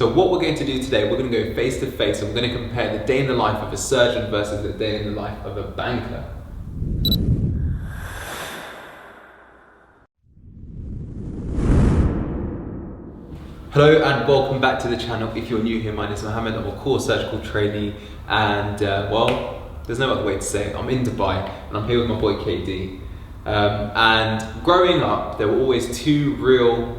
So what we're going to do today, we're going to go face to face and we're going to compare the day in the life of a surgeon versus the day in the life of a banker. Hello and welcome back to the channel. If you're new here, my name is Mohammad. I'm a core surgical trainee and well, there's no other way to say it. I'm in Dubai and I'm here with my boy KD. And growing up, there were always two real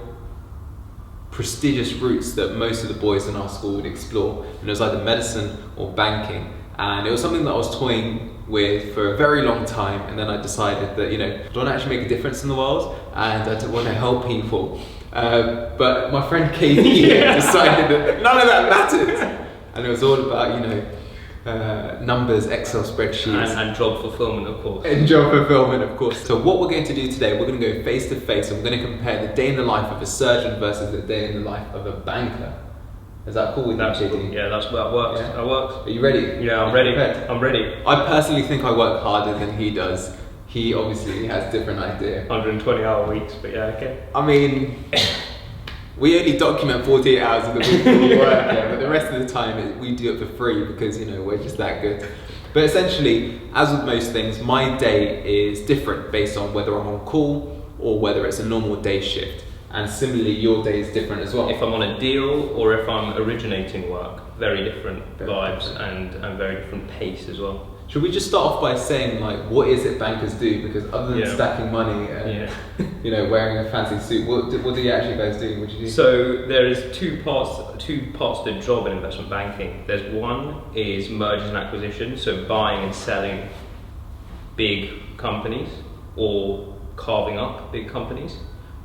prestigious routes that most of the boys in our school would explore. And it was either medicine or banking. And it was something that I was toying with for a very long time. And then I decided that, I don't actually make a difference in the world and I don't want to help people. But my friend KD decided that none of that mattered. And it was all about, numbers, Excel spreadsheets. And job fulfillment, of course. And job fulfillment, of course. So what we're going to do today, we're going to go face to face and we're going to compare the day in the life of a surgeon versus the day in the life of a banker. Is that cool with you, KD? Yeah, that works. Yeah? That works. Are you ready? Yeah, I'm ready. I'm ready. I personally think I work harder than he does. He obviously has a different idea. 120-hour weeks, but yeah, okay. I mean, we only document 48 hours of the week when we work here, but the rest of the time we do it for free because, we're just that good. But essentially, as with most things, my day is different based on whether I'm on call or whether it's a normal day shift. And similarly, your day is different as well. If I'm on a deal or if I'm originating work, very different vibes and very different pace as well. Should we just start off by saying, what is it bankers do? Because other than stacking money and, wearing a fancy suit, what do you actually guys do? What do you do? So there is two parts to the job in investment banking. There's one is mergers and acquisitions, so buying and selling big companies or carving up big companies.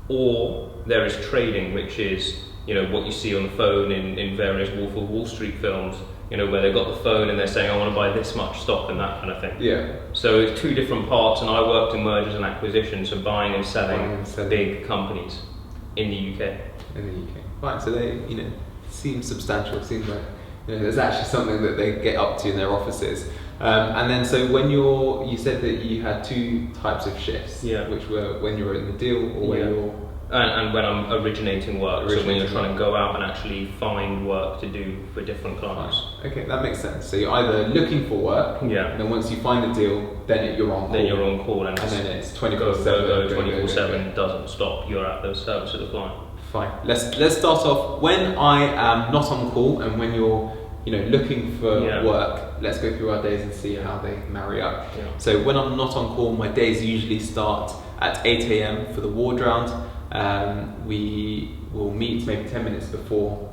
Or there is trading, which is, what you see on the phone in various Wolf of Wall Street films, where they've got the phone and they're saying, I want to buy this much stock and that kind of thing. Yeah. So it's two different parts, and I worked in mergers and acquisitions, so buying and selling big companies in the UK. In the UK. Right, so they, seem substantial. It seems like, there's actually something that they get up to in their offices. And then, so when you said that you had two types of shifts, which were when you were in the deal or when you're... And when I'm originating work, so when you're trying to go out and actually find work to do for different clients. Okay, that makes sense. So you're either looking for work, and then once you find a deal, then you're on call. Then you're on call, and then it's 24/7. 24/7 doesn't stop. You're at the service of the client. Fine. Let's start off when I am not on call and when you're looking for work. Let's go through our days and see how they marry up. Yeah. So when I'm not on call, my days usually start at 8 AM for the ward round. We will meet maybe 10 minutes before,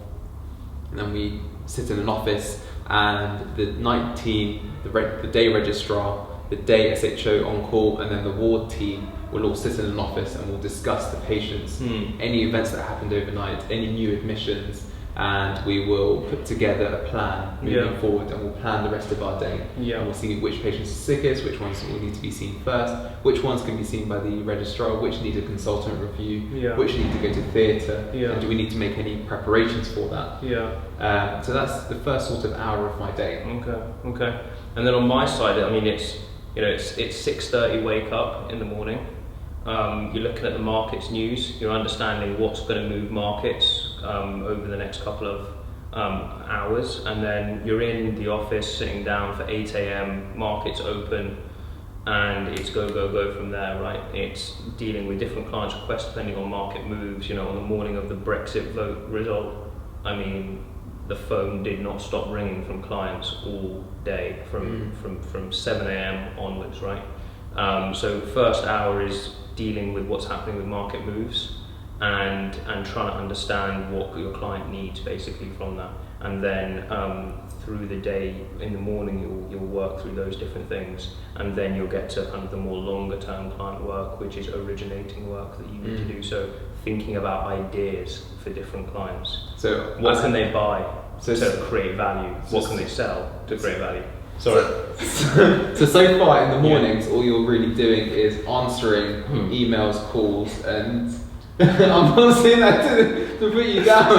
and then we sit in an office, and the night team, the day registrar, the day SHO on call, and then the ward team will all sit in an office and we'll discuss the patients, any events that happened overnight, any new admissions, and we will put together a plan moving forward, and we'll plan the rest of our day. And we'll see which patients are sickest, which ones will need to be seen first, which ones can be seen by the registrar, which need a consultant review, which need to go to theatre, and do we need to make any preparations for that? So that's the first sort of hour of my day. Okay. And then on my side, I mean, it's 6:30 wake up in the morning. You're looking at the markets news, you're understanding what's going to move markets over the next couple of hours, and then you're in the office sitting down for 8 AM, markets open, and it's go from there, right? It's dealing with different clients' requests depending on market moves. On the morning of the Brexit vote result, I mean, the phone did not stop ringing from clients all day from 7 AM onwards, right? So first hour is dealing with what's happening with market moves and trying to understand what your client needs basically from that. And then through the day, in the morning, you'll work through those different things, and then you'll get to kind of the more longer term client work, which is originating work that you need to do. So thinking about ideas for different clients. So what can they buy to create value? What can they sell to create value? So far in the mornings, all you're really doing is answering emails, calls, and I'm not saying that to put you down.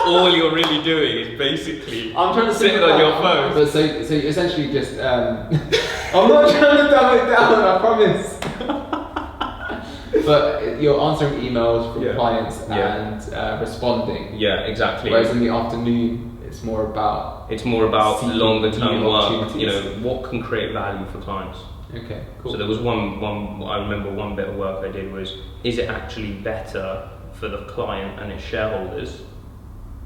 All you're really doing is basically I'm trying to sit on your phone. But so you essentially just I'm not trying to dumb it down, I promise. But you're answering emails from clients and responding. Yeah, exactly. Whereas in the afternoon, it's more about longer term work. You know, what can create value for clients. Okay, cool. So there was one. I remember one bit of work I did was: is it actually better for the client and its shareholders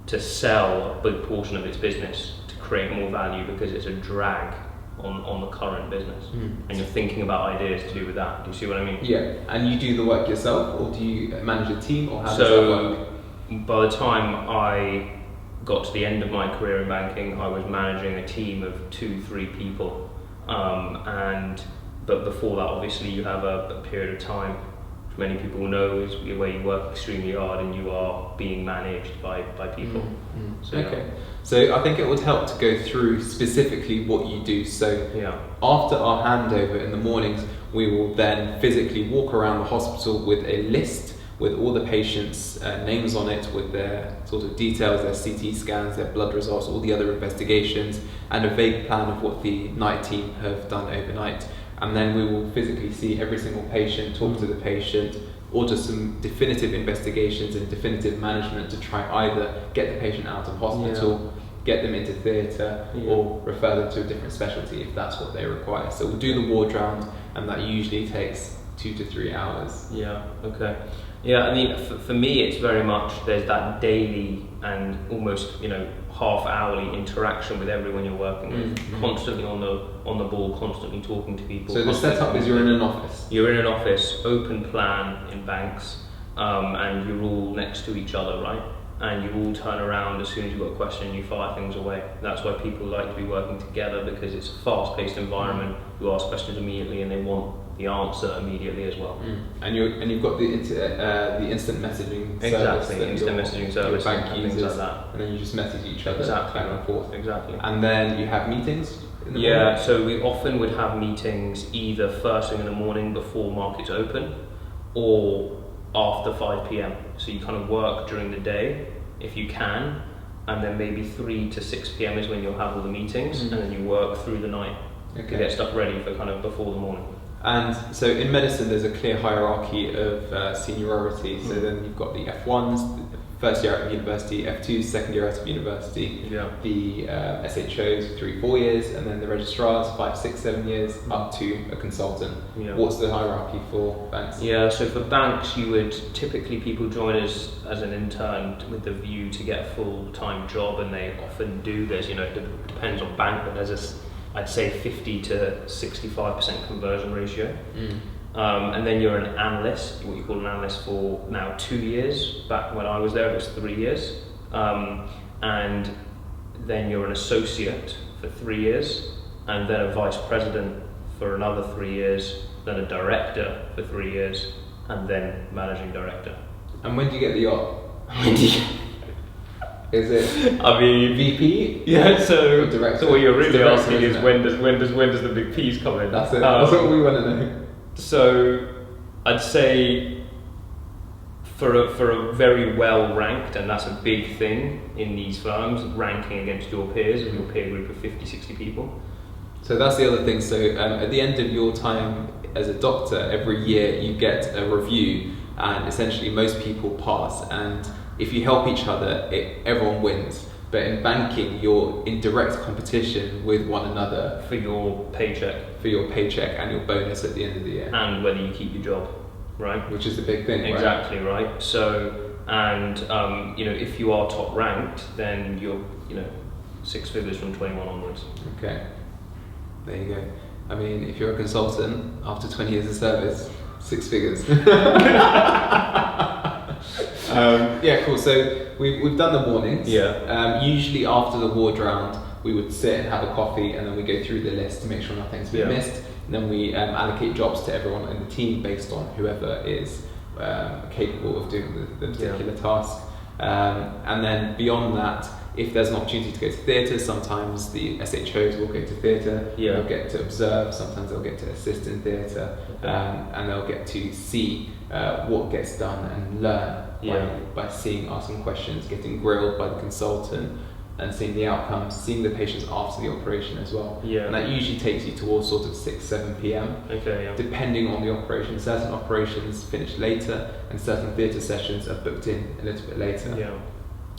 to sell a big portion of its business to create more value because it's a drag on the current business? And you're thinking about ideas to do with that. Do you see what I mean? Yeah. And you do the work yourself, or do you manage a team, or how does that work? By the time I got to the end of my career in banking, I was managing a team of 2-3 people. But before that, obviously, you have a period of time, which many people know is where you work extremely hard and you are being managed by people. So, okay. So I think it would help to go through specifically what you do. So after our handover in the mornings, we will then physically walk around the hospital with a list with all the patients' names on it, with their sort of details, their CT scans, their blood results, all the other investigations, and a vague plan of what the night team have done overnight. And then we will physically see every single patient, talk to the patient, order some definitive investigations and definitive management to try either get the patient out of hospital, get them into theatre, or refer them to a different specialty if that's what they require. So we'll do the ward round, and that usually takes 2 to 3 hours. Yeah, okay. Yeah, I mean, for me, it's very much, there's that daily and almost, half hourly interaction with everyone you're working with, constantly on the ball, constantly talking to people. So the setup is you're in an office? You're in an office, open plan in banks, and you're all next to each other, right? And you all turn around as soon as you've got a question, you fire things away. That's why people like to be working together, because it's a fast-paced environment. You ask questions immediately and they want the answer immediately as well. And you've got the instant messaging service. Exactly, instant messaging service, bank and things like that. And then you just message each other back and forth. Exactly. And then you have meetings in the morning? So we often would have meetings either first thing in the morning before markets open, or after 5 p.m. So you kind of work during the day if you can, and then maybe 3 to 6 p.m. is when you'll have all the meetings, and then you work through the night to get stuff ready for kind of before the morning. And so in medicine there's a clear hierarchy of seniority. So then you've got the F1s, first year out of university, F2s, second year out of university, the SHOs 3-4 years, and then the registrars 5, 6, 7 years, up to a consultant. What's the hierarchy for banks? So for banks, you would typically, people join as an intern with the view to get a full-time job, and they often do. It depends on bank, but there's I'd say 50 to 65% conversion ratio. And then you're an analyst, what you call an analyst, for now 2 years. Back when I was there, it was 3 years. And then you're an associate for 3 years, and then a vice president for another 3 years, then a director for 3 years, and then managing director. And when do you get the yacht? Is it? I mean, VP? So what you're really asking is when does the big P's come in? That's it. That's what we want to know. So I'd say for a very well ranked, and that's a big thing in these firms, ranking against your peers and your peer group of 50, 60 people. So that's the other thing. So at the end of your time as a doctor, every year you get a review, and essentially most people pass, and if you help each other, everyone wins. But in banking, you're in direct competition with one another for your paycheck and your bonus at the end of the year, and whether you keep your job, right? Which is the big thing, exactly, right? So, and if you are top ranked, then you're 6 figures from 21 onwards. Okay, there you go. I mean, if you're a consultant after 20 years of service, 6 figures. Cool. So we've done the mornings. Usually after the ward round, we would sit and have a coffee, and then we go through the list to make sure nothing's been missed. And then we allocate jobs to everyone in the team based on whoever is capable of doing the particular task. And then beyond that, if there's an opportunity to go to theatre, sometimes the SHOs will go to theatre. They'll get to observe. Sometimes they'll get to assist in theatre, and they'll get to see what gets done and learn by seeing, asking questions, getting grilled by the consultant, and seeing the outcomes, seeing the patients after the operation as well. Yeah. And that usually takes you towards sort of 6, 7 p.m. Okay, yeah. Depending on the operation. Certain operations finish later and certain theatre sessions are booked in a little bit later. Yeah.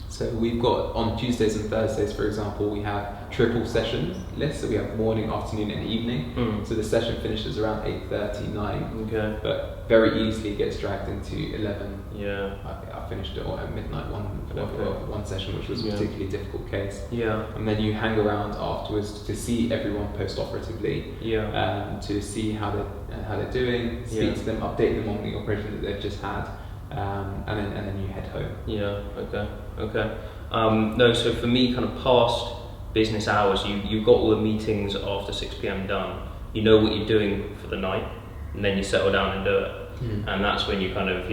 So we've got on Tuesdays and Thursdays, for example, we have triple sessions lists. So we have morning, afternoon and evening. So the session finishes around 8:30, 9. Okay. But very easily gets dragged into 11. Yeah. I finished it at midnight one session, which was a particularly difficult case. Yeah. And then you hang around afterwards to see everyone post-operatively. Yeah. To see how they're doing, speak to them, update them on the operation that they've just had. And then you head home. Yeah. Okay. No. So for me, kind of past business hours, you've got all the meetings after 6 p.m. done. You know what you're doing for the night, and then you settle down and do it. And that's when you kind of,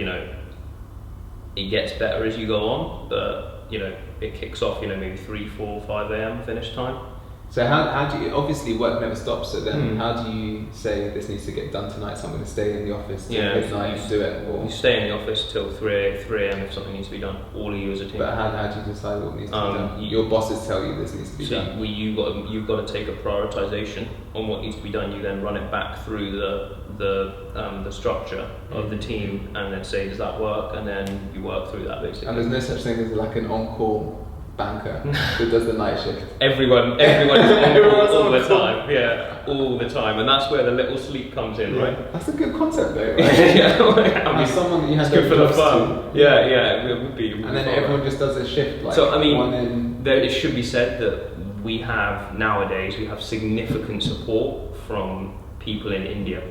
it gets better as you go on, but it kicks off, maybe 3, 4, 5 a.m. finish time. So how do you, obviously work never stops, so then how do you say this needs to get done tonight, so I'm going to stay in the office till midnight and do it? Or? You stay in the office till 3 a.m. if something needs to be done, all of you as a team. But how do you decide what needs to be done? Your bosses tell you this needs to be done. You've got to take a prioritization on what needs to be done. You then run it back through the structure of the team and then say, does that work? And then you work through that basically. And there's no such thing as like an on-call banker who does the night shift. Everyone is on all the time. Yeah, all the time, and that's where the little sleep comes in, right? That's a good concept, though. Right? I mean, someone that you have good for the fun. Yeah, it would be. And then everyone just does a shift. Like so, I mean, it should be said that nowadays we have significant support from people in India.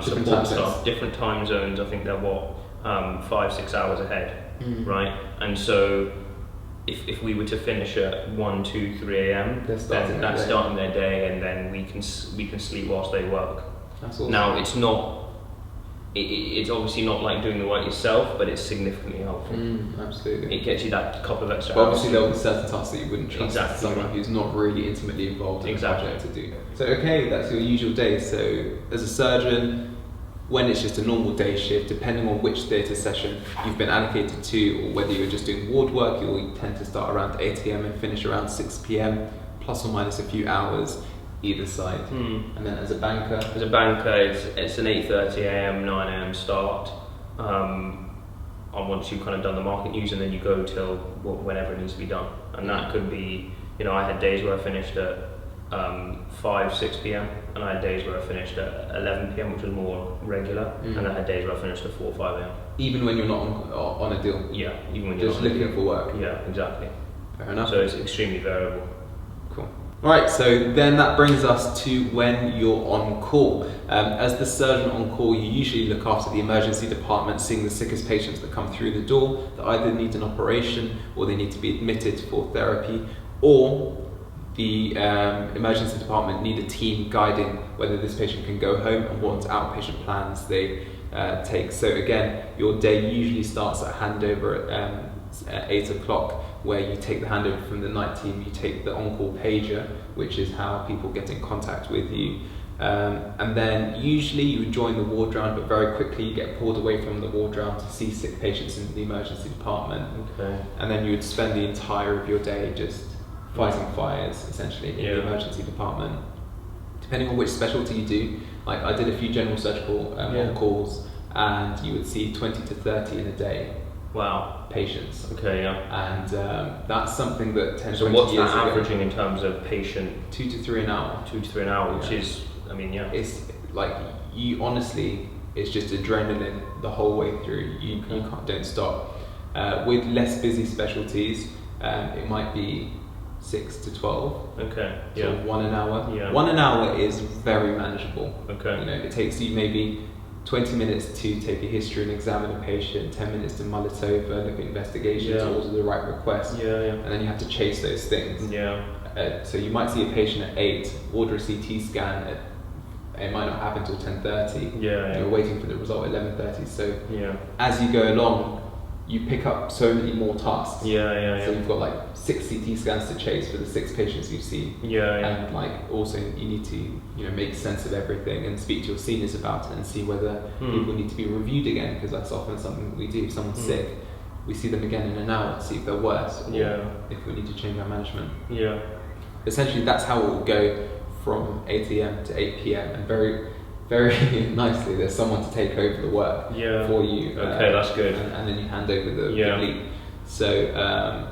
Support staff, different time zones. I think they're 5-6 hours ahead, right? And so. If we were to finish at 1, 2, 3 a.m, then that's starting their day, and then we can sleep whilst they work. That's awesome. Now it's not. It's obviously not like doing the work yourself, but it's significantly helpful. Absolutely. It gets you that couple of extra hours. Obviously, there will be certain tasks that you wouldn't trust someone who's not really intimately involved in the project to do. So that's your usual day. So as a surgeon, when it's just a normal day shift, depending on which theatre session you've been allocated to, or whether you're just doing ward work, you tend to start around 8 a.m. and finish around 6 p.m, plus or minus a few hours either side. And then as a banker, it's an 8:30 a.m, 9 a.m. start. And once you've kind of done the market news, and then you go till whenever it needs to be done. And that could be, I had days where I finished at 5, 6 p.m, and I had days where I finished at 11 p.m, which was more regular, and I had days where I finished at 4, 5 a.m. Even when you're not on a deal? Yeah, even when you're just looking for work? Yeah, exactly. Fair enough. So it's extremely variable. Cool. Right, so then that brings us to when you're on call. As the surgeon on call, you usually look after the emergency department, seeing the sickest patients that come through the door that either need an operation or they need to be admitted for therapy, or the emergency department need a team guiding whether this patient can go home and what outpatient plans they take. So again, your day usually starts at handover at 8 o'clock, where you take the handover from the night team, you take the on-call pager, which is how people get in contact with you. And then usually you would join the ward round, but very quickly you get pulled away from the ward round to see sick patients in the emergency department. Okay. And then you would spend the entire of your day just fighting fires, essentially, in the emergency department. Depending on which specialty you do, like I did a few general surgical on-calls, and you would see 20 to 30 in a day. Wow. Patients. Okay, yeah. And that's something that 10, so 20 what's years that ago, averaging in terms of patient? 2 to 3 an hour. 2 to 3 an hour, which is, It's like, you honestly, it's just adrenaline the whole way through. You don't stop. With less busy specialties, it might be 6 to 12. Okay. So 1 an hour. Yeah. 1 an hour is very manageable. Okay. It takes you maybe 20 minutes to take a history and examine a patient, 10 minutes to mull it over, look at investigations, order the right request, and then you have to chase those things. So you might see a patient at 8, order a CT scan, it might not happen till 10:30. You're waiting for the result at 11:30. So as you go along, you pick up so many more tasks. So you've got like 6 CT scans to chase for the 6 patients you've seen. And like also you need to make sense of everything and speak to your seniors about it and see whether people need to be reviewed again, because that's often something that we do. If someone's sick, we see them again in an hour to see if they're worse, or if we need to change our management. Yeah. Essentially, that's how it will go from 8 a.m. to 8 p.m. and very, very nicely, there's someone to take over the work for you. Okay, that's good. And then you hand over the lead. So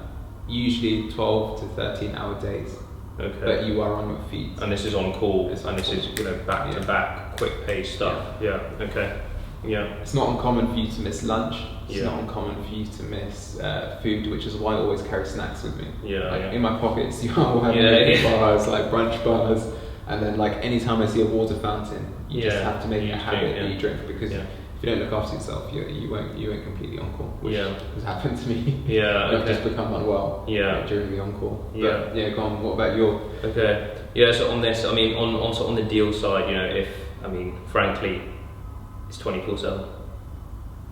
usually 12 to 13 hour days. Okay. But you are on your feet. And this is on call, this is back to back, quick paced stuff. Yeah. Okay. Yeah. It's not uncommon for you to miss lunch. It's not uncommon for you to miss food, which is why I always carry snacks with me. In my pockets, you will have bars, like brunch bars, and then like anytime I see a water fountain, you just have to make it a habit that you drink, because if you don't look after yourself, you won't completely on call, which has happened to me. I've just become unwell during the on call. But go on. What about your? Okay. Yeah. So on this, I mean, on the deal side, frankly, it's 24/7.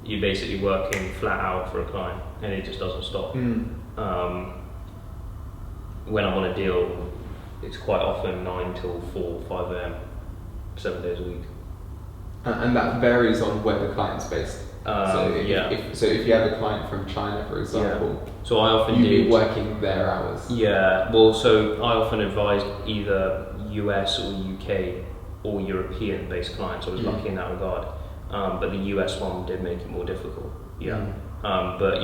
You're basically working flat out for a client, and it just doesn't stop. When I'm on a deal, it's quite often 9 till 4, 5 a.m, 7 days a week. And that varies on where the client's based. So if you have a client from China, for example, so I often you'd be working their hours. Yeah. Well, so I often advised either US or UK or European-based clients. I was lucky in that regard. But the US one did make it more difficult. But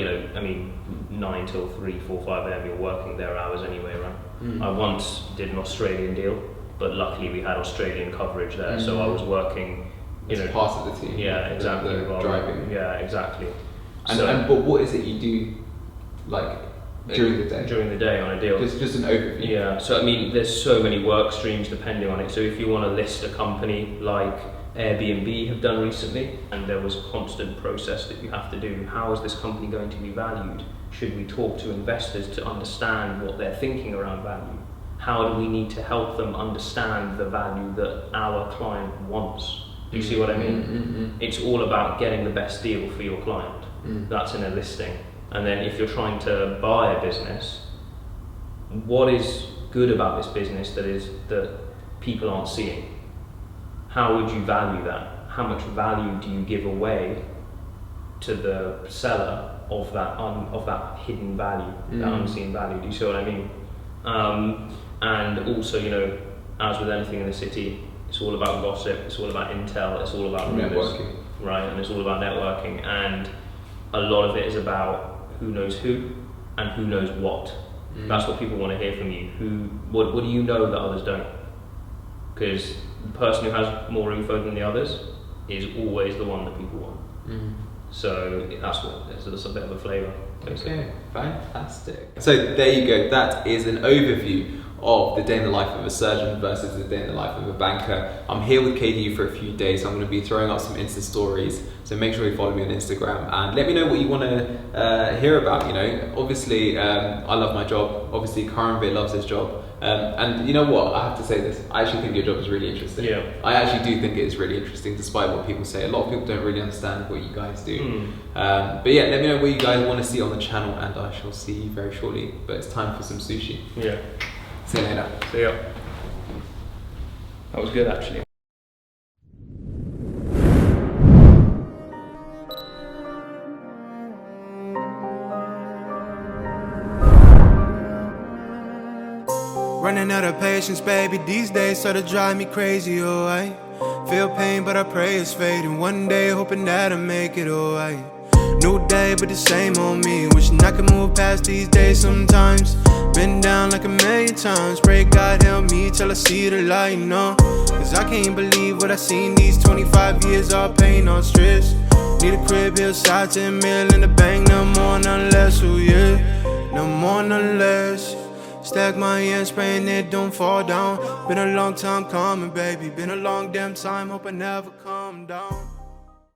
9 till 3, 4, 5 a.m. you're working their hours anyway, right? I once did an Australian deal, but luckily we had Australian coverage there, so I was working. As part of the team. Yeah, exactly. Driving. Yeah, exactly. But what is it you do, like during the day? During the day on a deal. Just an overview. Yeah. So there's so many work streams depending on it. So if you want to list a company like Airbnb have done recently, and there was a constant process that you have to do. How is this company going to be valued? Should we talk to investors to understand what they're thinking around value? How do we need to help them understand the value that our client wants? Do you see what I mean? It's all about getting the best deal for your client. That's in a listing. And then if you're trying to buy a business, what is good about this business that people aren't seeing? How would you value that? How much value do you give away to the seller of that hidden value, that unseen value? Do you see what I mean? And also, as with anything in the city, it's all about gossip, it's all about intel, it's all about networking, right? And it's all about networking, and a lot of it is about who knows who and who knows what. That's what people want to hear from you. What do you know that others don't? Because the person who has more info than the others is always the one that people want. So that's a bit of a flavour. Okay, fantastic. So there you go. That is an overview of the day in the life of a surgeon versus the day in the life of a banker. I'm here with KDU for a few days. So I'm going to be throwing up some Insta stories. So make sure you follow me on Instagram and let me know what you want to hear about. Obviously, I love my job. Obviously, Karanvir loves his job. And you know what? I have to say this. I actually think your job is really interesting. Yeah. I actually do think it is really interesting, despite what people say. A lot of people don't really understand what you guys do. But yeah, let me know what you guys want to see on the channel, and I shall see you very shortly. But it's time for some sushi. Yeah. See you later. See ya. That was good, actually. Running out of patience, baby, these days sort of drive me crazy, oh I feel pain, but I pray it's fading. One day, hoping that I make it, oh I new day, but the same on me. Wishing I could move past these days sometimes. Been down like a million times. Pray God help me till I see the light, no. Cause I can't believe what I seen these 25 years, all pain, all stress. Need a crib, hillside, 10 mil in the bank, no more, none less, oh yeah. No more, none less. Stack my ends, praying it don't fall down. Been a long time coming, baby. Been a long damn time, hope I never come down.